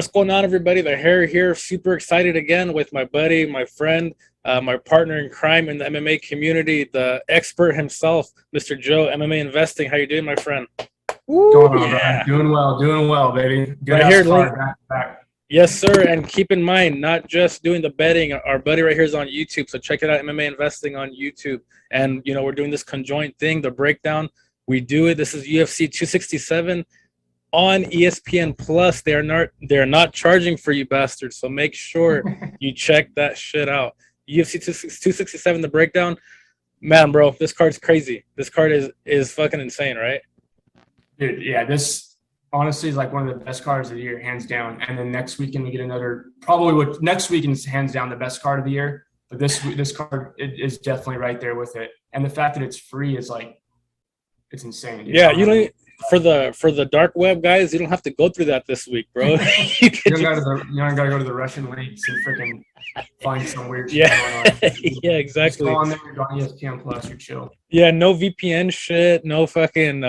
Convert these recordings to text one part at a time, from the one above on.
What's going on, everybody? The Hair here. Super excited again with my buddy, my friend, my partner in crime in the MMA community, the expert himself, Mr. Joe, MMA Investing. How you doing, my friend? What's going on, Brian? Doing well, baby. Good right ass here, card, back to back. Yes, sir. And keep in mind, not just doing the betting. Our buddy right here is on YouTube, so check it out, MMA Investing on YouTube. And we're doing this conjoint thing, the breakdown. We do it. This is UFC 267. On ESPN Plus. They're not charging for you bastards, so make sure you check that shit out. UFC 267, the breakdown. Man, bro, this card's crazy. This card is fucking insane, right? Dude, yeah, this honestly is like one of the best cards of the year, hands down. And then next weekend we get another, next weekend is hands down the best card of the year. But this card is definitely right there with it. And the fact that it's free is like, it's insane. Dude. Yeah, you know, for the dark web guys, you don't have to go through that this week, bro. you don't gotta go to the Russian links and freaking find some weird shit going on. Yeah, exactly. Just go on there, you're on ESPN Plus, you're chill. Yeah, no VPN shit, no fucking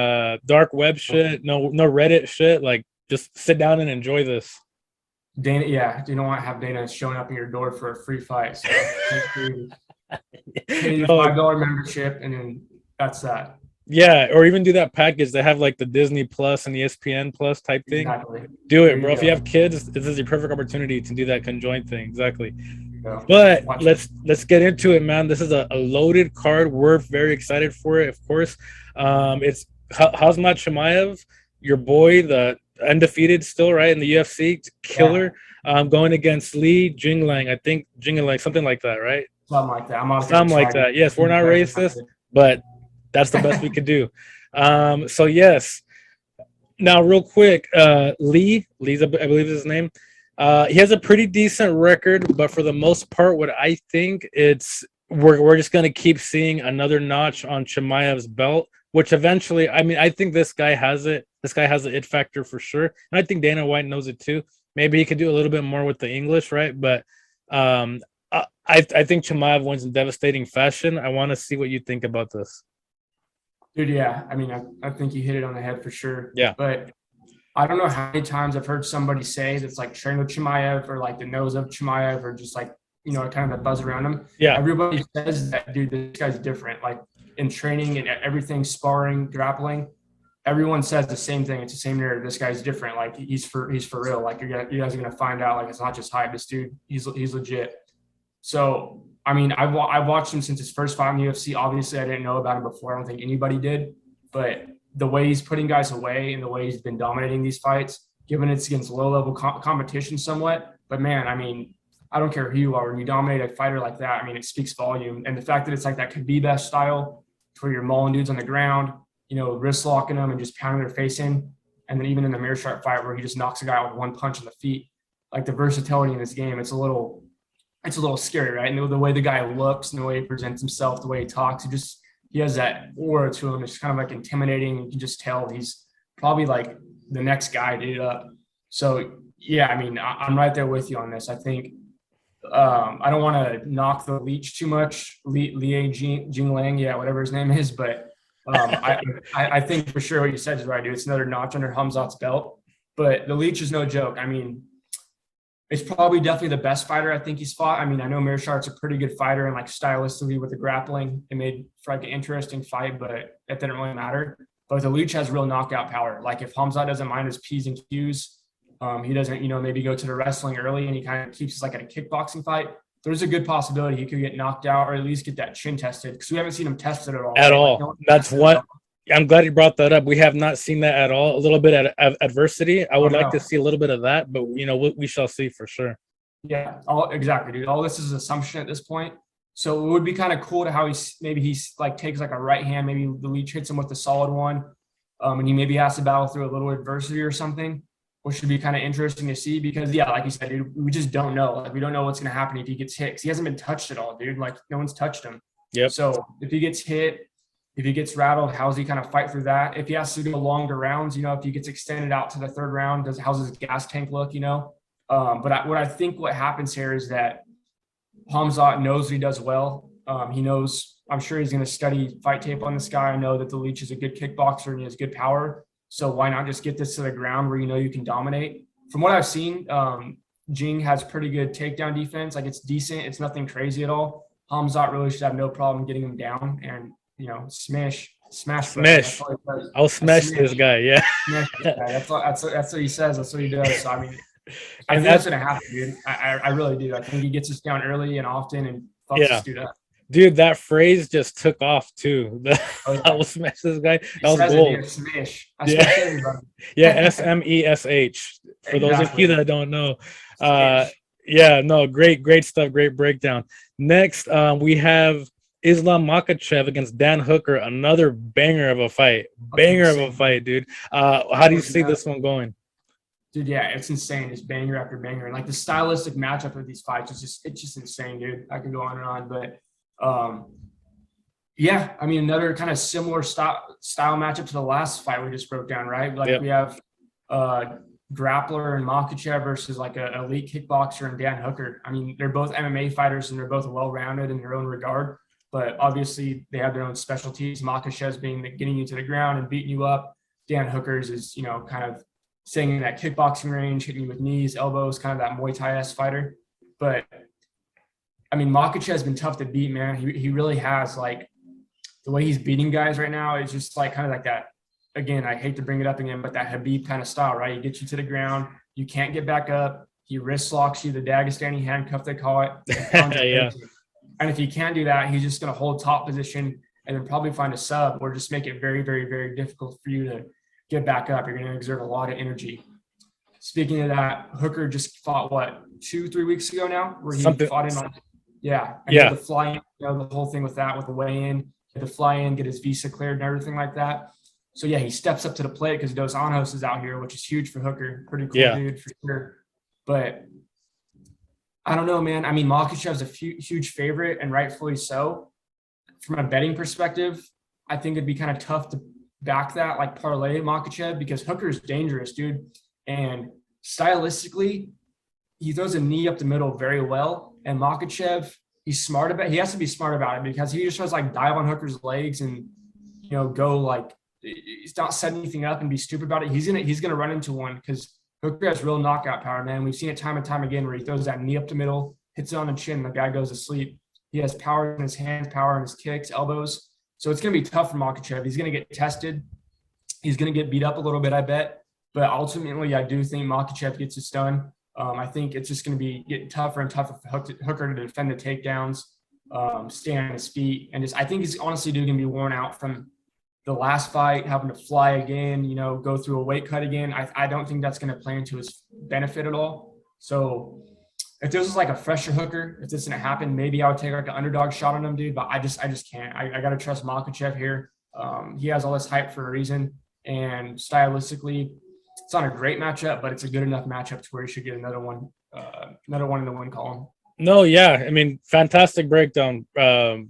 dark web shit, no Reddit shit. Like, just sit down and enjoy this. Dana, yeah, you don't want to have Dana showing up in your door for a free fight. So pay your $5 membership, and then that's that. Yeah, or even do that package. They have like the Disney Plus and ESPN Plus type thing. Exactly. Do it, bro. If you have kids, this is your perfect opportunity to do that conjoint thing. Exactly. But let's get into it, man. This is a loaded card. We're very excited for it, of course. It's Khamzat Chimaev, your boy, the undefeated still, right, in the UFC, killer, going against Li Jingliang. I think Jingliang, something like that, right? Something like that. Something like that. Yes, we're not racist, but that's the best we could do. So yes. Now, real quick, Lee's, I believe is his name. He has a pretty decent record, but for the most part, what I think we're just gonna keep seeing another notch on Chimaev's belt, which eventually, I mean, I think this guy has it. This guy has the it factor for sure, and I think Dana White knows it too. Maybe he could do a little bit more with the English, right? But I think Chimaev wins in devastating fashion. I want to see what you think about this. Dude, yeah. I mean, I think you hit it on the head for sure. Yeah. But I don't know how many times I've heard somebody say that's like trained with Chimaev or like the nose of Chimaev or just like, kind of the buzz around him. Yeah. Everybody says that, dude, this guy's different. Like in training and everything, sparring, grappling, everyone says the same thing. It's the same narrative. This guy's different. Like he's for real. Like you guys are going to find out, like, it's not just hype. This dude, he's legit. So, I mean, I've watched him since his first fight in the UFC. Obviously, I didn't know about him before. I don't think anybody did. But the way he's putting guys away and the way he's been dominating these fights, given it's against low-level competition somewhat. But, man, I mean, I don't care who you are. When you dominate a fighter like that, I mean, it speaks volume. And the fact that it's like that Khabib style where you're mauling dudes on the ground, wrist locking them and just pounding their face in. And then even in the Meerschaert fight where he just knocks a guy with one punch in the feet, like the versatility in this game, it's a little scary, right? And the way the guy looks and the way he presents himself, the way he talks, he has that aura to him. It's kind of like intimidating. You can just tell he's probably like the next guy to eat up. So, yeah, I mean, I'm right there with you on this. I think I don't want to knock the Leech too much, Li Jingliang, yeah, whatever his name is. But I think for sure what you said is right, dude. It's another notch under Khamzat's belt. But the Leech is no joke. I mean, it's probably definitely the best fighter I think he's fought. I mean, I know Meerschaert's a pretty good fighter and like stylistically with the grappling, it made for like an interesting fight, but it didn't really matter. But the Leech has real knockout power. Like if Khamzat doesn't mind his P's and Q's, he doesn't, maybe go to the wrestling early and he kind of keeps like at a kickboxing fight, there's a good possibility he could get knocked out or at least get that chin tested because we haven't seen him tested at all. At all. That's what. I'm glad you brought that up. We have not seen that at all. A little bit of adversity. I would like to see a little bit of that, but we shall see for sure. Yeah, exactly, dude. All this is assumption at this point. So it would be kind of cool to how he's like takes like a right hand, maybe the Leech hits him with a solid one, and he maybe has to battle through a little adversity or something, which would be kind of interesting to see because like you said, dude, we just don't know. Like we don't know what's gonna happen if he gets hit. 'Cause he hasn't been touched at all, dude. Like no one's touched him. Yep. So if he gets hit. If he gets rattled, how's he kind of fight through that? If he has to go longer rounds, if he gets extended out to the third round, how's his gas tank look, But I think what happens here is that Khamzat knows what he does well. He knows, I'm sure he's going to study fight tape on this guy. I know that the Leech is a good kickboxer and he has good power. So why not just get this to the ground where you can dominate? from what I've seen, Jing has pretty good takedown defense. Like it's decent. It's nothing crazy at all. Hamzat really should have no problem getting him down and, smash. Smash. I'll smash this guy. Yeah. Smash this guy. That's what he says. That's what he does. So, I mean, I And think that's going to happen, dude. I really do. I think he gets us down early and often and fucks Yeah. this dude up. dude, that phrase just took off too. I will smash this guy. That was gold. Smash. Yeah. Yeah, SMESH. For those of you that don't know. Yeah, no, great stuff, great breakdown. Next, we have Islam Makhachev against Dan Hooker, another banger of a fight. Banger of a fight, dude. How do you see this one going? Dude, yeah, it's insane. It's banger after banger. And like the stylistic matchup of these fights is just insane, dude. I could go on and on. But yeah, I mean, another kind of similar style matchup to the last fight we just broke down, right? Like we have grappler and Makhachev versus like an elite kickboxer and Dan Hooker. I mean, they're both MMA fighters and they're both well-rounded in their own regard, but obviously they have their own specialties. Makhachev's being getting you to the ground and beating you up. Dan Hooker's is, kind of staying in that kickboxing range, hitting you with knees, elbows, kind of that Muay Thai-esque fighter. But I mean, Makhachev's been tough to beat, man. He really has. Like the way he's beating guys right now is just like kind of like that. Again, I hate to bring it up again, but that Khabib kind of style, right? He gets you to the ground, you can't get back up. He wrist locks you, the Dagestani handcuff, they call it. Yeah. And if he can't do that, he's just going to hold top position and then probably find a sub or just make it very, very, very difficult for you to get back up. You're going to exert a lot of energy. Speaking of that, Hooker just fought 2-3 weeks ago now, where he fought in on, the fly in, the whole thing with that, with the weigh-in, the fly in, get his visa cleared and everything like that. So yeah, he steps up to the plate because Dos Anjos is out here, which is huge for Hooker. Pretty cool dude for sure. But I don't know, man. I mean, Makhachev's a huge favorite, and rightfully so. From a betting perspective, I think it'd be kind of tough to back that, like parlay Makhachev, because Hooker's dangerous, dude. And stylistically, he throws a knee up the middle very well. And Makhachev, he has to be smart about it, because he just tries like dive on Hooker's legs and, go like, he's not setting anything up and be stupid about it. He's gonna run into one, because Hooker has real knockout power, man. We've seen it time and time again where he throws that knee up the middle, hits it on the chin, the guy goes to sleep. He has power in his hands, power in his kicks, elbows. So it's gonna be tough for Makhachev. He's gonna get tested. He's gonna get beat up a little bit, I bet. But ultimately, I do think Makhachev gets it done. I think it's just gonna be getting tougher and tougher for Hooker to defend the takedowns, stay on his feet, and I think he's honestly gonna be worn out from the last fight, having to fly again, go through a weight cut again. I don't think that's going to play into his benefit at all. So if this was like a fresher Hooker, if this didn't happen, maybe I would take like an underdog shot on him, dude. But I just can't. I got to trust Makhachev here. He has all this hype for a reason. And stylistically, it's not a great matchup, but it's a good enough matchup to where he should get another one in the win column. No, yeah. I mean, fantastic breakdown.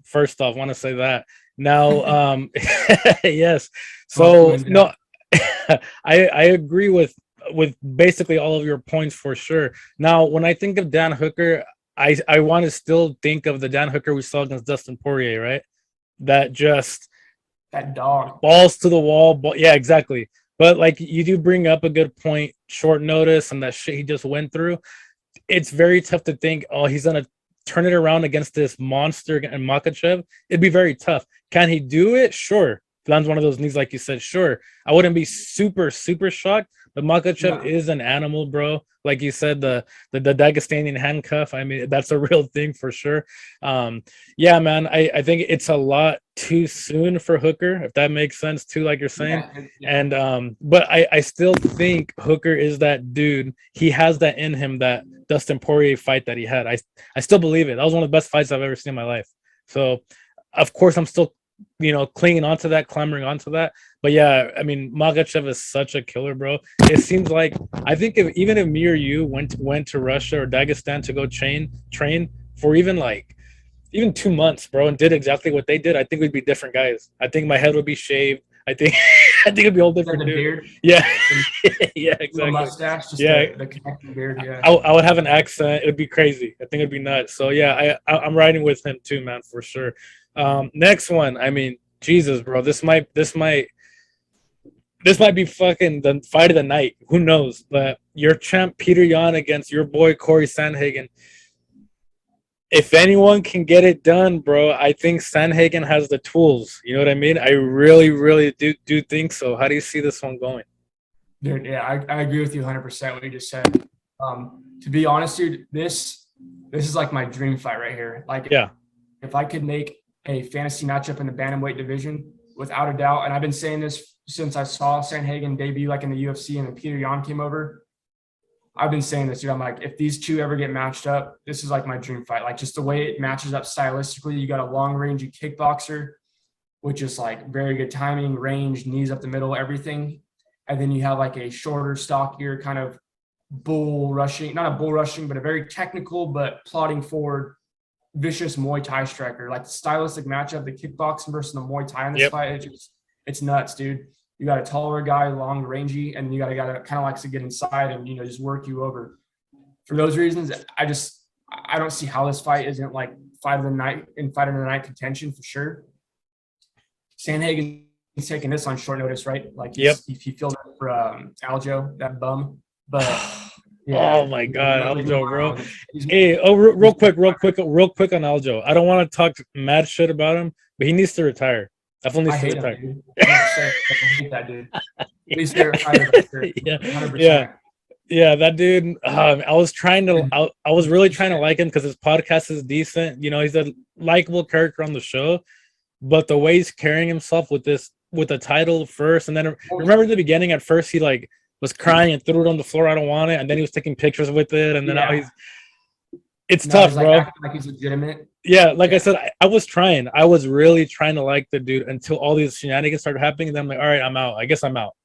First off, want to say that. Now, yes. So no, I agree with basically all of your points for sure. Now, when I think of Dan Hooker, I want to still think of the Dan Hooker we saw against Dustin Poirier, right? That dog balls to the wall. Yeah, exactly. But like you do bring up a good point, short notice, and that shit he just went through. It's very tough to think, he's gonna turn it around against this monster and Makhachev. It'd be very tough. Can he do it? Sure. Lands one of those knees, like you said, sure. I wouldn't be super shocked, but Makhachev is an animal, bro. Like you said, the Dagestanian handcuff. I mean, that's a real thing for sure. Yeah, man. I think it's a lot too soon for Hooker, if that makes sense too, like you're saying. And but I still think Hooker is that dude. He has that in him, that Dustin Poirier fight that he had. I still believe it. That was one of the best fights I've ever seen in my life. So of course I'm still clinging onto that, clamoring onto that. But yeah, I mean, Makhachev is such a killer, bro. It seems like, I think even if me or you went to Russia or Dagestan to go train for even 2 months, bro, and did exactly what they did, I think we'd be different guys. I think my head would be shaved. I think it'd be a whole different dude. Beard. Yeah. Yeah, exactly. Mustache, just the connecting beard. Yeah. I would have an accent. It would be crazy. I think it'd be nuts. So yeah, I'm riding with him too, man, for sure. Next one. I mean, Jesus, bro, this might be fucking the fight of the night. Who knows? But your champ Peter Yan against your boy Corey Sandhagen. If anyone can get it done, bro, I think Sandhagen has the tools. You know what I mean? I really, really do think so. How do you see this one going? Dude, yeah, I agree with you 100% what you just said. To be honest, dude, this is like my dream fight right here. Like, Yeah, if I could make a fantasy matchup in the bantamweight division, without a doubt, and I've been saying this since I saw Sandhagen debut like in the UFC and then Peter Yan came over. I've been saying this, dude. I'm like, if these two ever get matched up, this is like my dream fight. Like, just the way it matches up stylistically. You got a long rangey kickboxer, which is like very good timing, range, knees up the middle, everything. And then you have like a shorter, stockier kind of bull rushing, not a bull rushing, but a very technical but plodding forward, vicious Muay Thai striker. Like the stylistic matchup, the kickboxing versus the Muay Thai in this fight, it's nuts, dude. You got a taller guy, long, rangy, and you got a guy that kind of likes to get inside and, just work you over. For those reasons, I don't see how this fight isn't like fight of the night contention for sure. Sandhagen's taking this on short notice, right? Like, he filled it for Aljo, that bum. But yeah. Oh my God, Aljo, bro. Hey, real quick on Aljo. I don't want to talk mad shit about him, but he needs to retire. Definitely needs to retire. Him, I hate that dude. He needs to retire. Yeah, that dude. I was really trying to like him because his podcast is decent. He's a likable character on the show, but the way he's carrying himself with the title first, and then remember the beginning. At first, he like was crying and threw it on the floor. I don't want it, and then he was taking pictures with it, and then now it's tough, bro. Like he's legitimate. Yeah, like I said, I was really trying to like the dude until all these shenanigans started happening, and then I'm like, all right, I'm out. I guess I'm out.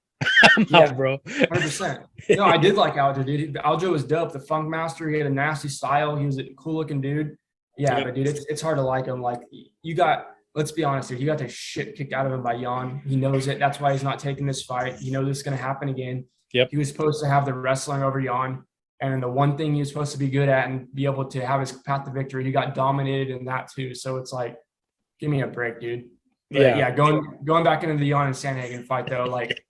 I'm out, bro. 100%. No, I did like Aljo, dude. Aljo was dope. The Funk Master, he had a nasty style. He was a cool looking dude. Yeah, but dude, it's hard to like him. Like, let's be honest, dude. He got the shit kicked out of him by Yan. He knows it. That's why he's not taking this fight. He knows this is going to happen again. Yep. He was supposed to have the wrestling over Yan. And the one thing he was supposed to be good at and be able to have his path to victory, he got dominated in that too. So it's like, give me a break, dude. But yeah, going back into the Yan and Sandhagen fight though, like,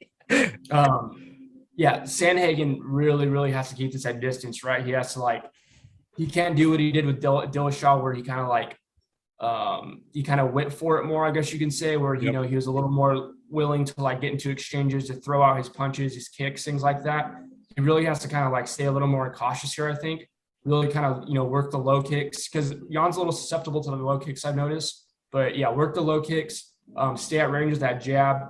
Sandhagen really, really has to keep this at distance, right? He has to he can't do what he did with Dillashaw, where he kind of went for it more, I guess you can say, where he was a little more willing to get into exchanges, to throw out his punches, his kicks, things like that. He really has to kind of stay a little more cautious here, I think. Really kind of, work the low kicks, because Jan's a little susceptible to the low kicks, I've noticed. But yeah, work the low kicks, stay at range with that jab.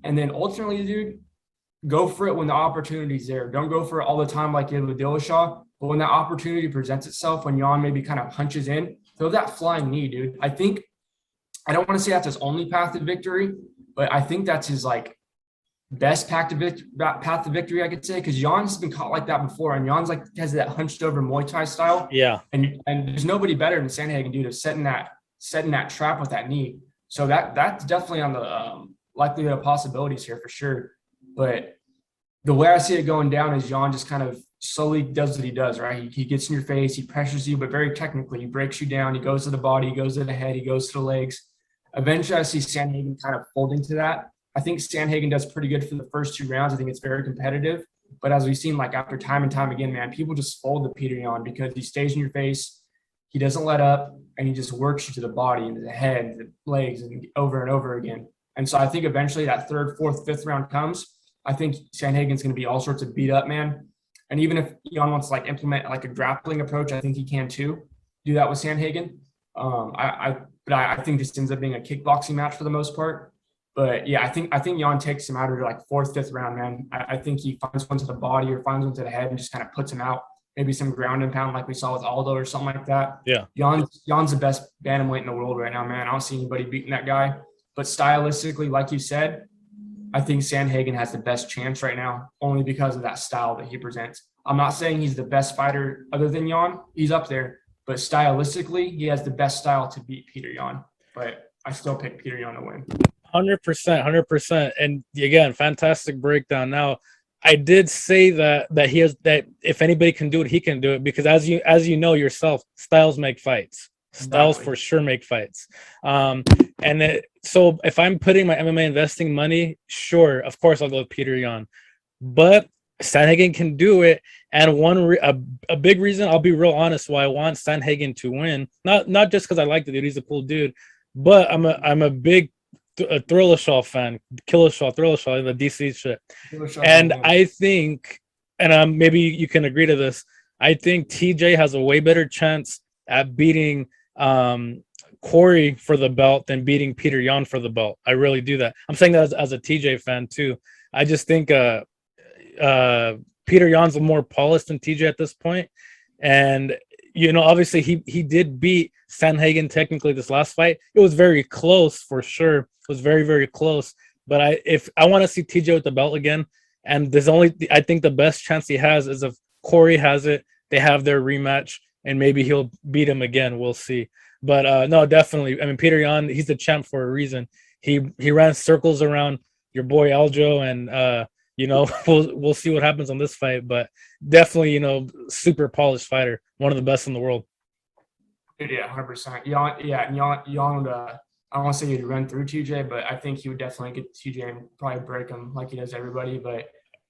And then ultimately, dude, go for it when the opportunity's there. Don't go for it all the time like you did with Dillashaw. But when that opportunity presents itself, when Yan maybe kind of punches in, throw that flying knee, dude. I don't want to say that's his only path to victory, but I think that's his best path to victory, I could say, because Jan's been caught like that before, and Jan's has that hunched over Muay Thai style. Yeah. And there's nobody better than Sandhagen, dude, of setting that trap with that knee. So that's definitely on the likelihood of possibilities here for sure. But the way I see it going down is Yan just kind of slowly does what he does, right? He gets in your face, he pressures you, but very technically, he breaks you down, he goes to the body, he goes to the head, he goes to the legs. Eventually, I see Sandhagen kind of folding to that. I think Sandhagen does pretty good for the first 2 rounds. I think it's very competitive. But as we've seen, after time and time again, man, people just fold to Peter Yan because he stays in your face, he doesn't let up, and he just works you to the body and the head, the legs, and over again. And so I think eventually that 3rd, 4th, 5th round comes. I think Sandhagen's going to be all sorts of beat up, man. And even if Yan wants to implement a grappling approach, I think he can too do that with Sandhagen. But I think this ends up being a kickboxing match for the most part. But yeah, I think Yan takes him out of 4th, 5th round, man. I think he finds one to the body or finds one to the head and just kind of puts him out. Maybe some ground and pound like we saw with Aldo or something like that. Yeah. Jan's the best bantamweight in the world right now, man. I don't see anybody beating that guy. But stylistically, like you said, I think Sandhagen has the best chance right now, only because of that style that he presents. I'm not saying he's the best fighter other than Yan. He's up there. But stylistically, he has the best style to beat Peter Yan. But I still pick Peter Yan to win. 100%. And again, fantastic breakdown. Now, I did say that if anybody can do it, he can do it, because as you know yourself, styles make fights. Styles for sure make fights. So if I'm putting my MMA investing money, sure, of course I'll go with Peter Yan. But Sanhagen can do it. And a big reason, I'll be real honest, why I want Sanhagen to win, not just because I like the dude, he's a cool dude, but I'm a big Thriller fan, Killishaw, the DC shit. And I think, and maybe you can agree to this, I think TJ has a way better chance at beating Corey for the belt than beating Peter Yan for the belt. I really do that. I'm saying that as a TJ fan too. I just think Peter Yan's more polished than TJ at this point. And, obviously he did beat Sanhagen technically this last fight. It was very close for sure. It was very, very close. But if I want to see TJ with the belt again, and I think the best chance he has is if Corey has it, they have their rematch, and maybe he'll beat him again. We'll see. But no, definitely. I mean, Peter Yan, he's the champ for a reason. He ran circles around your boy Aljo, and we'll see what happens on this fight. But definitely, super polished fighter, one of the best in the world. Yeah, 100%. Yan, I don't want to say he'd run through TJ, but I think he would definitely get TJ and probably break him like he does everybody. But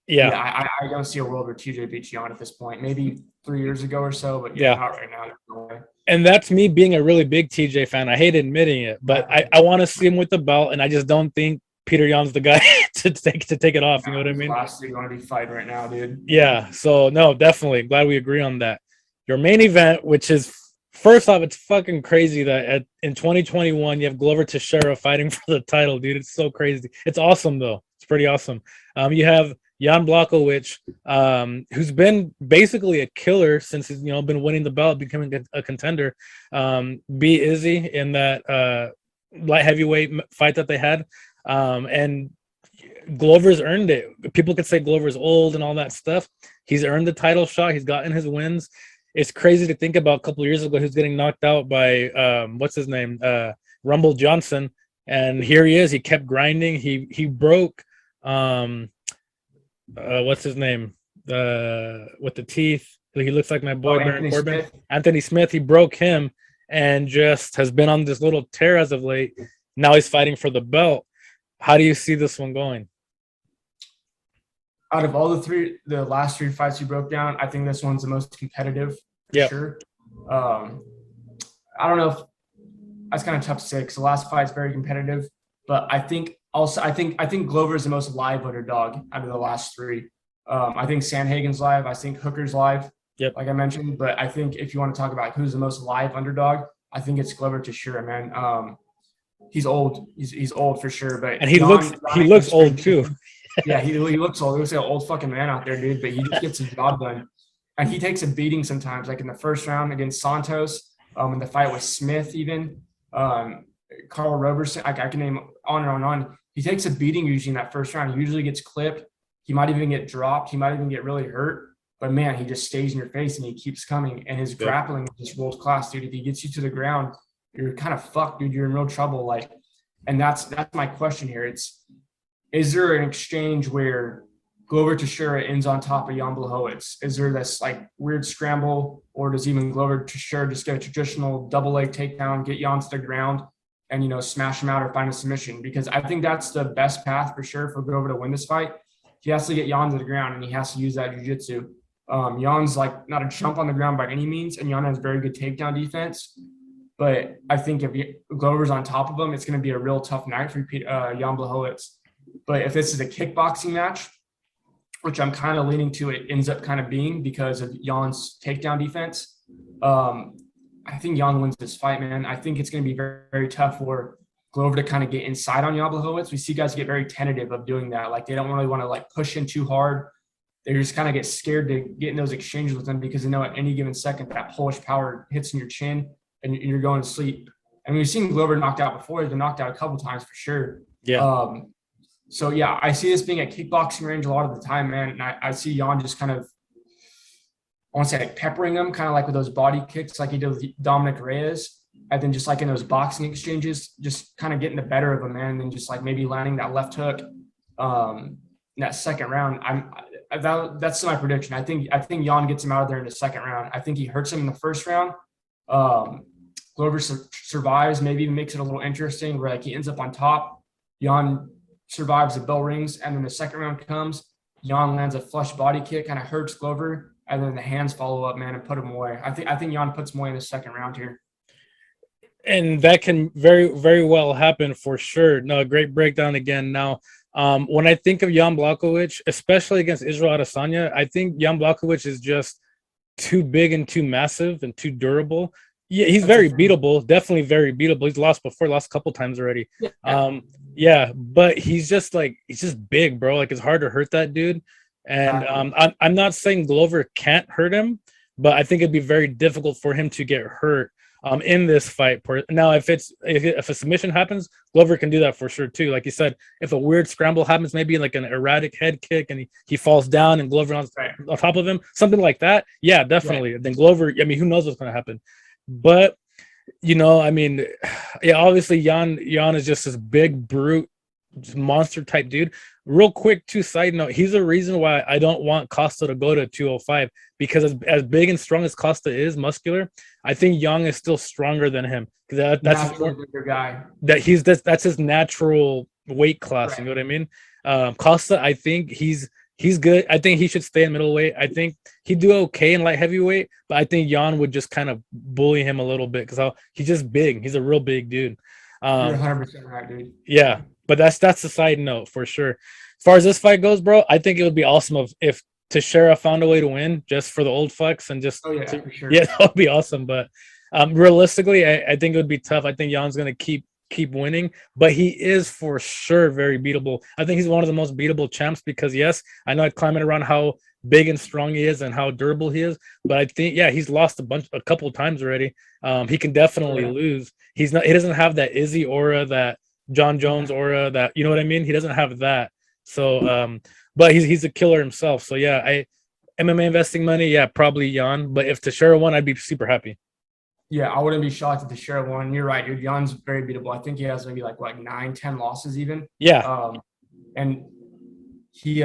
I don't see a world where TJ beats Yan at this point. Maybe 3 years ago or so, but not right now. No way. And that's me being a really big TJ fan. I hate admitting it, but I want to see him with the belt, and I just don't think Peter Yan's the guy to take it off. You know what I mean? Last dude you want to be fighting right now, dude. Yeah. So no, definitely glad we agree on that. Your main event, which is, first off, it's fucking crazy that in 2021 you have Glover Teixeira fighting for the title, dude. It's so crazy. It's awesome though. It's pretty awesome. You have Jan Blachowicz, who's been basically a killer since he's been winning the belt, becoming a contender. Beat Izzy in that light heavyweight fight that they had, and Glover's earned it. People could say Glover's old and all that stuff. He's earned the title shot. He's gotten his wins. It's crazy to think about. A couple of years ago, he was getting knocked out by what's his name, Rumble Johnson, and here he is. He kept grinding. He broke what's his name with the teeth. He looks like my boy Baron Corbin. Anthony Smith. He broke him and just has been on this little tear as of late. Now he's fighting for the belt. How do you see this one going? Out of all the last three fights you broke down, I think this one's the most competitive. For sure. I don't know if that's kind of tough to say because the last fight's very competitive, but I think Glover is the most live underdog out of the last three. I think Sanhagen's live. I think Hooker's live. Like I mentioned, but I think if you want to talk about who's the most live underdog, I think it's Glover Teixeira, man. He's old. He's old for sure, but and he looks old too. Yeah, he looks old. He looks like an old fucking man out there, dude. But he just gets his job done. And he takes a beating sometimes, like in the first round against Santos, in the fight with Smith, even Carl Roberson. I can name on and on. He takes a beating usually in that first round. He usually gets clipped. He might even get dropped. He might even get really hurt. But man, he just stays in your face and he keeps coming. And his grappling is just world class, dude. If he gets you to the ground, you're kind of fucked, dude. You're in real trouble. And that's my question here. Is there an exchange where Glover Teixeira ends on top of Jan Blachowicz? Is there this weird scramble, or does even Glover Teixeira just get a traditional double leg takedown, get Jan to the ground, and smash him out or find a submission? Because I think that's the best path for sure for Glover to win this fight. He has to get Jan to the ground, and he has to use that jiu-jitsu. Jan's not a jump on the ground by any means, and Jan has very good takedown defense. But I think if Glover's on top of him, it's going to be a real tough night for Jan Blachowicz. But if this is a kickboxing match, which I'm kind of leaning to, it ends up kind of being because of Jan's takedown defense. I think Jan wins this fight, man. I think it's going to be very, very tough for Glover to kind of get inside on Jan Blachowicz. We see guys get very tentative of doing that. They don't really want to push in too hard. They just kind of get scared to get in those exchanges with them because they know at any given second that Polish power hits in your chin and you're going to sleep. And we've seen Glover knocked out before. He's been knocked out a couple times for sure. Yeah. So, yeah, I see this being a kickboxing range a lot of the time, man. And I see Jan just kind of, I want to say peppering him, kind of like with those body kicks like he did with Dominic Reyes. And then just in those boxing exchanges, just kind of getting the better of him, man. And then just maybe landing that left hook in that second round. That's my prediction. I think Jan gets him out of there in the second round. I think he hurts him in the first round. Glover survives, maybe even makes it a little interesting where he ends up on top. Jan survives, the bell rings, and then the second round comes. Jan lands a flush body kick, kind of hurts Glover, and then the hands follow up, man, and put him away. I think Jan puts him away in the second round here. And that can very, very well happen for sure. No, great breakdown again. Now, when I think of Jan Blachowicz, especially against Israel Adesanya, I think Jan Blachowicz is just too big and too massive and too durable. Yeah, he's very beatable, definitely very beatable. He's lost before, lost a couple times already. Yeah, but he's just big, bro. Like, it's hard to hurt that dude. And I'm not saying Glover can't hurt him, but I think it'd be very difficult for him to get hurt in this fight. Now, if a submission happens, Glover can do that for sure too. Like you said, if a weird scramble happens, maybe like an erratic head kick and he falls down and Glover on top of him, something like that. Yeah, definitely. Right. Then Glover, I mean, who knows what's going to happen? But I mean, yeah, obviously Jan is just this big brute monster type dude. Real quick, too, side note, he's a reason why I don't want Costa to go to 205, because as big and strong as Costa is, muscular, I think Jan is still stronger than him. That's his guy. That's his natural weight class. Right. You know what I mean? Costa, I think he's good. I think he should stay in middleweight. I think he'd do okay in light heavyweight, but I think Jan would just kind of bully him a little bit because he's just big. He's a real big dude. You're 100% right, dude. Yeah, but that's the side note for sure. As far as this fight goes, bro, I think it would be awesome if Teixeira found a way to win just for the old fucks and just for sure. Yeah, that would be awesome. But realistically, I think it would be tough. I think Jan's gonna keep winning, but he is for sure very beatable. I think he's one of the most beatable champs because, yes, I know I comment around how big and strong he is and how durable he is, but I think, yeah, he's lost a couple of times already. He can definitely lose. He doesn't have that Izzy aura, that John Jones aura, that, you know what I mean? He doesn't have that. So, but he's a killer himself. So yeah, MMA investing money, yeah, probably Jan. But if Teixeira won, I'd be super happy. Yeah, I wouldn't be shocked if Teixeira won. You're right, dude. Jan's very beatable. I think he has maybe like 9-10 losses even. Yeah. And he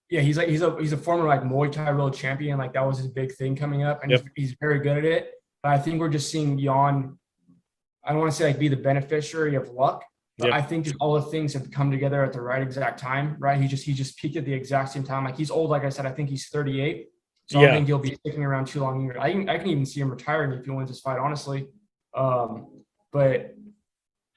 he's a former like Muay Thai world champion. Like, that was his big thing coming up, and he's very good at it. But I think we're just seeing Jan, I don't want to say like be the beneficiary of luck, but I think just all the things have come together at the right exact time, right? He just peaked at the exact same time. Like, he's old, like I said, I think he's 38. So I don't think he'll be sticking around too long either. I can even see him retiring if he wins this fight, honestly. But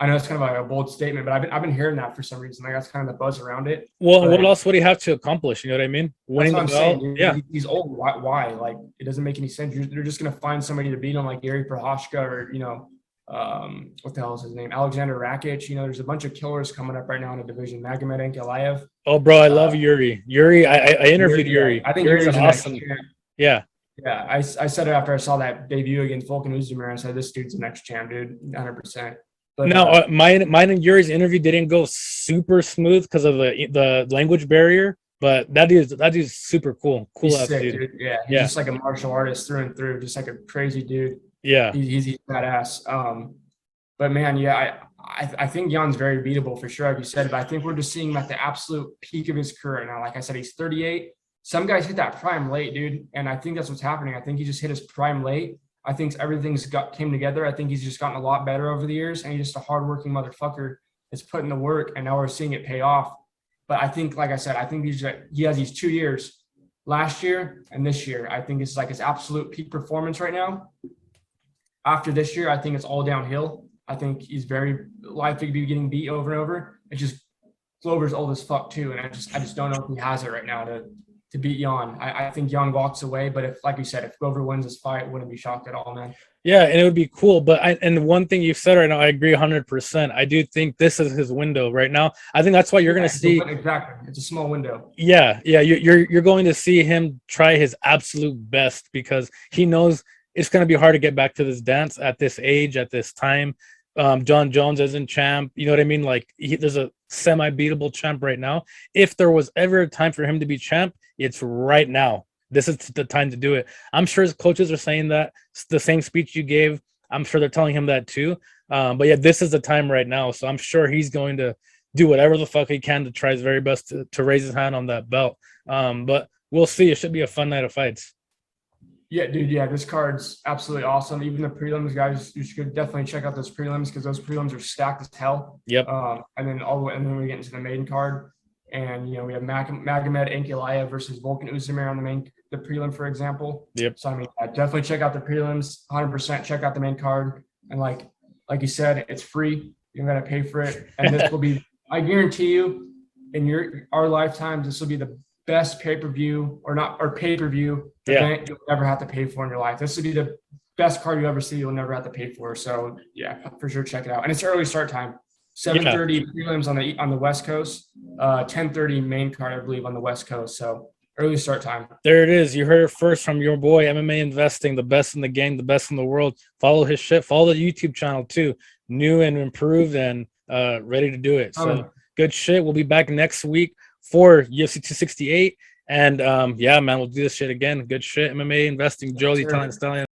I know it's kind of like a bold statement, but I've been hearing that for some reason. Like, that's kind of the buzz around it. Well, what else would he have to accomplish? You know what I mean? Winning the belt. Yeah, he's old. Why? Like, it doesn't make any sense. They're just gonna find somebody to beat him, like Gary Prochazka or what the hell is his name? Alexander Rakic. There's a bunch of killers coming up right now in the division. Magomed Ankalaev. Oh, bro, I love Yuri. I interviewed Yuri. I think Yuri's awesome. Yeah. Yeah, I said it after I saw that debut against Volkan Oezdemir. I said, this dude's the next champ, dude, 100%. But no, mine and Yuri's interview didn't go super smooth because of the language barrier. But that is super cool. Cool ass dude. Yeah, he's just like a martial artist through and through, just like a crazy dude. Yeah, he's badass. But man, yeah, I think Jan's very beatable for sure, like you said. But I think we're just seeing him at the absolute peak of his career now. Like I said, he's 38. Some guys hit that prime late, dude, and I think that's what's happening. I think he just hit his prime late. I think everything's came together. I think he's just gotten a lot better over the years, and he's just a hardworking motherfucker that's putting the work, and now we're seeing it pay off. But I think, like I said, I think he has these 2 years, last year and this year. I think it's like his absolute peak performance right now. After this year, I think it's all downhill. I think he's very likely to be getting beat over and over. It's just Glover's old as fuck too, and I just don't know if he has it right now to beat Jan. I think Jan walks away, but if, like you said, if Glover wins this fight, I wouldn't be shocked at all, man. Yeah, and it would be cool. But and one thing you've said right now, I agree 100%. I do think this is his window right now. I think that's why you're going to see. Exactly. It's a small window. Yeah. You're going to see him try his absolute best because he knows it's going to be hard to get back to this dance at this age, at this time. John Jones isn't champ. You know what I mean? Like, there's a semi-beatable champ right now. If there was ever a time for him to be champ, it's right now. This is the time to do it. I'm sure his coaches are saying that. It's the same speech you gave, I'm sure they're telling him that too. But yeah, this is the time right now. So I'm sure he's going to do whatever the fuck he can to try his very best to raise his hand on that belt. But we'll see. It should be a fun night of fights. Yeah, dude. Yeah, this card's absolutely awesome. Even the prelims, guys, you should definitely check out those prelims because those prelims are stacked as hell. Yep. And then we get into the main card. And we have Magomed Ankalaev versus Volkan Oezdemir on the prelim, for example. Yep. So I mean, definitely check out the prelims. 100% check out the main card. And like you said, it's free. You're gonna pay for it, and this will be. I guarantee you, in our lifetimes, this will be the best pay-per-view event you'll ever have to pay for in your life. This will be the best card you ever see. You'll never have to pay for. So yeah, for sure, check it out. And it's early start time. 7:30 prelims on the West Coast. 10:30 main card, I believe, on the West Coast. So early start time. There it is. You heard it first from your boy, MMA Investing, the best in the game, the best in the world. Follow his shit. Follow the YouTube channel too. New and improved and ready to do it. So good shit. We'll be back next week for UFC 268. And yeah, man, we'll do this shit again. Good shit. MMA Investing, Joe the Italian Stallion.